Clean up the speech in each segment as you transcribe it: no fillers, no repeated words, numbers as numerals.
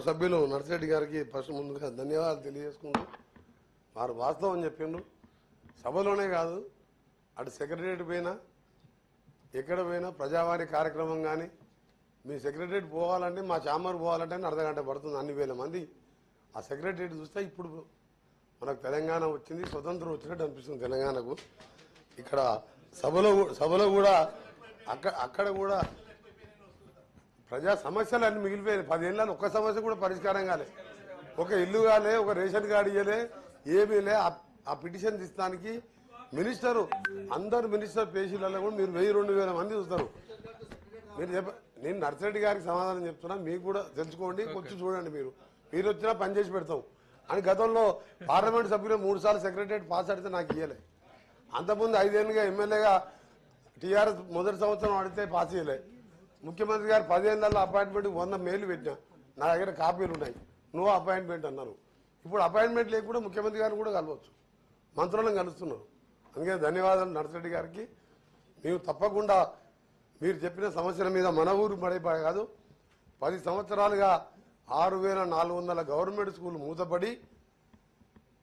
సభ్యులు నర్సిరెడ్డి గారికి ఫస్ట్ ముందుగా ధన్యవాదాలు తెలియజేసుకుంటూ వారు వాస్తవం చెప్పిండ్రు. సభలోనే కాదు, అటు సెక్రటరియట్ పోయినా ఎక్కడ పోయినా ప్రజావాణి కార్యక్రమం కానీ మీ సెక్రటరియట్ పోవాలంటే మా ఛాంబర్ పోవాలంటే అర్ధగంట పడుతుంది. అన్ని వేల మంది ఆ సెక్రటరియట్ చూస్తే ఇప్పుడు మనకు తెలంగాణ వచ్చింది, స్వతంత్రం వచ్చినట్టు అనిపిస్తుంది తెలంగాణకు. ఇక్కడ సభలో కూడా అక్కడ కూడా ప్రజా సమస్యలు అన్ని మిగిలిపోయాయి. 10 ఏళ్ళలో ఒక్క సమస్య కూడా పరిష్కారం కాలే. ఒక ఇల్లు కాలే, ఒక రేషన్ కార్డు ఇవ్వలే, ఏమీ లే. ఆ పిటిషన్ తీస్తానికి మినిస్టరు అందరు మినిస్టర్ పేషీలలో కూడా మీరు 1000-2000 మంది చూస్తారు. నేను నర్సిరెడ్డి గారికి సమాధానం చెప్తున్నా, మీకు కూడా తెలుసుకోండి, కొంచెం చూడండి. మీరు వచ్చినా పనిచేసి పెడతాం అని గతంలో పార్లమెంట్ సభ్యులు 3 సార్లు సెక్రటరియట్ పాస్ అడితే నాకు ఇవ్వలే. అంతకుముందు 5 ఏళ్ళుగా ఎమ్మెల్యేగా టీఆర్ఎస్ మొదటి సంవత్సరం అడిగితే పాస్ చేయలే. ముఖ్యమంత్రి గారు 10 ఏళ్ళలో అపాయింట్మెంట్ 100 మెయిల్ పెట్టినా, నా దగ్గర కాపీలు ఉన్నాయి. నో అపాయింట్మెంట్ అన్నారు. ఇప్పుడు అపాయింట్మెంట్ లేకుండా ముఖ్యమంత్రి గారిని కూడా కలవచ్చు, మంత్రులను కలుస్తున్నారు. అందుకే ధన్యవాదాలు నర్సిరెడ్డి గారికి. మేము తప్పకుండా మీరు చెప్పిన సమస్యల మీద మన ఊరు పడిపోయి కాదు, 10 సంవత్సరాలుగా 6400 గవర్నమెంట్ స్కూల్ మూతపడి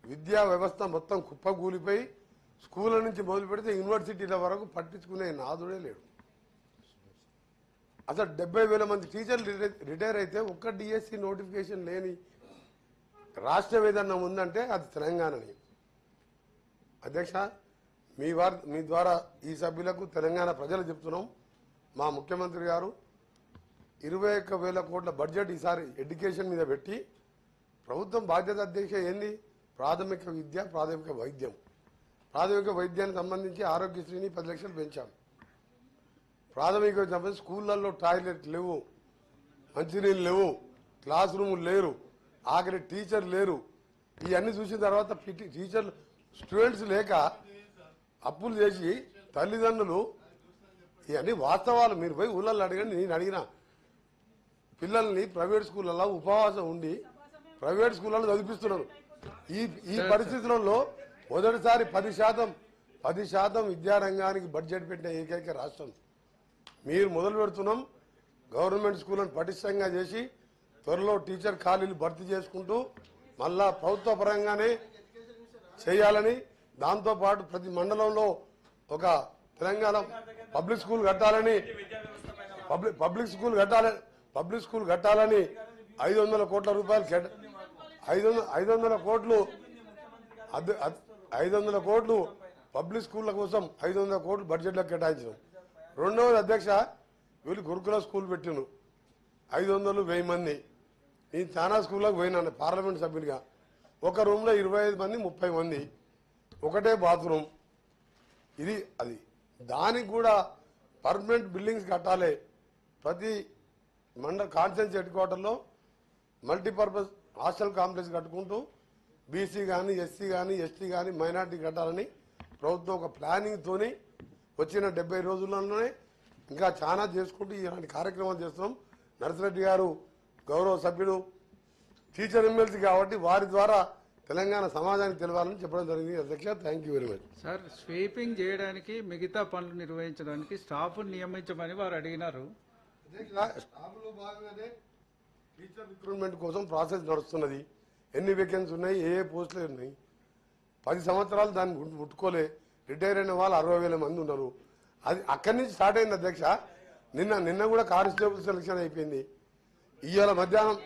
విద్యా వ్యవస్థ మొత్తం కుప్పకూలిపోయి స్కూళ్ళ నుంచి మొదలు పెడితే యూనివర్సిటీల వరకు పట్టించుకునే నాదుడే లేడు. అసలు 70,000 మంది టీచర్లు రిటైర్ అయితే ఒక్క డిఎస్సి నోటిఫికేషన్ లేని రాష్ట్రం ఏదన్నా ఉందంటే అది తెలంగాణని. అధ్యక్ష, మీ ద్వారా ఈ సభ్యులకు తెలంగాణ ప్రజలు చెప్తున్నాం, మా ముఖ్యమంత్రి గారు 21,000 కోట్ల బడ్జెట్ ఈసారి ఎడ్యుకేషన్ మీద పెట్టి ప్రభుత్వం బాధ్యత అధ్యక్ష ఏంది? ప్రాథమిక విద్య, ప్రాథమిక వైద్యం. ప్రాథమిక వైద్యానికి సంబంధించి ఆరోగ్యశ్రీని 10 లక్షలు పెంచాం. ప్రాథమిక సంబంధించి స్కూళ్లలో టాయిలెట్ లేవు, మంచినీళ్ళు లేవు, క్లాస్ రూములు లేరు, ఆఖరి టీచర్ లేరు. ఇవన్నీ చూసిన తర్వాత టీచర్లు స్టూడెంట్స్ లేక అప్పులు చేసి తల్లిదండ్రులు, ఇవన్నీ వాస్తవాలు. మీరు పోయి ఊళ్ళల్లో అడగండి. నేను అడిగిన పిల్లల్ని ప్రైవేట్ స్కూళ్ళలో ఉపవాసం ఉండి ప్రైవేట్ స్కూళ్ళలో చదివిస్తున్నారు. ఈ పరిస్థితులలో మొదటిసారి 10% విద్యారంగానికి బడ్జెట్ పెట్టిన ఏకైక రాష్ట్రం మీరు మొదలు పెడుతున్నాం. గవర్నమెంట్ స్కూళ్ళను పటిష్టంగా చేసి త్వరలో టీచర్ ఖాళీలు భర్తీ చేసుకుంటూ మళ్ళా ప్రభుత్వ పరంగానే చేయాలని, దాంతోపాటు ప్రతి మండలంలో ఒక తెలంగాణ పబ్లిక్ స్కూల్ కట్టాలని 500 కోట్ల రూపాయలు 500 కోట్లు పబ్లిక్ స్కూళ్ల కోసం 500 కోట్లు బడ్జెట్లో కేటాయించాం. రెండవది అధ్యక్ష, వీళ్ళు గురుకుల స్కూల్ పెట్టిను 500-1000 మంది. నేను చాలా స్కూళ్ళకు పోయినాను పార్లమెంట్ సభ్యునిగా. ఒక రూమ్లో 25 మంది 30 మంది, ఒకటే బాత్రూమ్. అది దానికి కూడా పర్మనెంట్ బిల్డింగ్స్ కట్టాలి. ప్రతి మండల కాన్స్టిట్యూన్సీ హెడ్ క్వార్టర్లో మల్టీపర్పస్ హాస్టల్ కాంప్లెక్స్ కట్టుకుంటూ బీసీ కానీ, ఎస్సీ కానీ, ఎస్టీ కానీ, మైనార్టీ కట్టాలని ప్రభుత్వం ఒక ప్లానింగ్తోని వచ్చిన 70 రోజుల్లోనే ఇంకా చాలా చేసుకుంటూ ఇలాంటి కార్యక్రమాలు చేస్తున్నాం. నర్సిరెడ్డి గారు గౌరవ సభ్యులు, టీచర్ ఎమ్మెల్సీ కాబట్టి వారి ద్వారా తెలంగాణ సమాజానికి తెలవాలని చెప్పడం జరిగింది. అధ్యక్ష, thank you very much. Sir, sweeping చేయడానికి మిగతా పనులు నిర్వహించడానికి స్టాఫ్ నియమించమని వారు అడిగినారు. స్టాఫ్ లో భాగంగానే టీచర్ రిక్రూట్మెంట్ కోసం ప్రాసెస్ నడుస్తున్నది. ఎన్ని వేకెన్సీ ఉన్నాయి, ఏ పోస్టులు ఉన్నాయి. 10 సంవత్సరాలు దాన్ని ముట్టుకోలే. రిటైర్ అయిన వాళ్ళు 60,000 మంది ఉన్నారు. అది అక్కడి నుంచి స్టార్ట్ అయింది అధ్యక్ష. నిన్న కూడా కానిస్టేబుల్ సెలక్షన్ అయిపోయింది. ఇవాళ మధ్యాహ్నం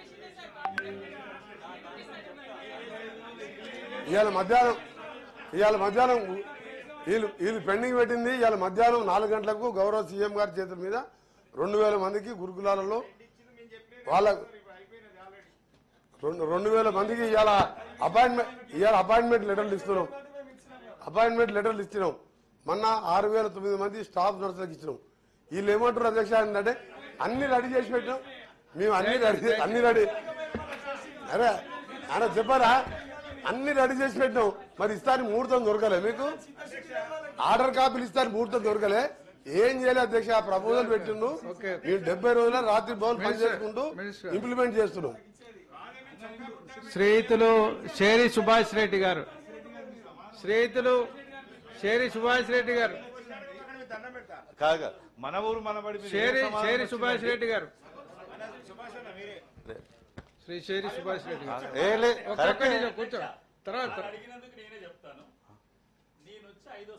వీళ్ళు పెండింగ్ పెట్టింది. ఇవాళ మధ్యాహ్నం 4 గంటలకు గౌరవ సీఎం గారి చేతుల మీద 2,000 మందికి గురుకులాలలో వాళ్ళ 2,000 మందికి ఇవాళ అపాయింట్మెంట్ లెటర్లు ఇస్తున్నాం. మొన్న 6,900 మంది స్టాఫ్ నర్సులకు ఇచ్చినాం. వీళ్ళు ఏమంటారు అధ్యక్ష అంటే అన్ని రెడీ చేసి పెట్టినాం మేము. అన్ని రెడీ అరే ఆయన చెప్పారా? అన్ని రెడీ చేసి పెట్టినాం. మరి ఇస్తాను ముహూర్తం దొరకలే మీకు? ఆర్డర్ కాపీలు ఇస్తాను ముహూర్తం దొరకలే. ఏం చేయలేదు అధ్యక్ష. ప్రపోజల్ పెట్టిండు. మేము 70 రోజుల రాత్రి బౌల్ పని చేసుకుంటూ ఇంప్లిమెంట్ చేస్తున్నాం. శ్రీయుతులు షేరి సుభాష్ రెడ్డి గారు మన ఊరు మనబడి షేరి సుభాష్ రెడ్డి గారు శ్రీశేరి సుభాష్ రెడ్డి గారు. ఏ లే ఒక్కొక్క నిమిషం కూర్చో తర్వాత అడిగినందుకు నేనే చెప్తాను. నేను వచ్చి 5వ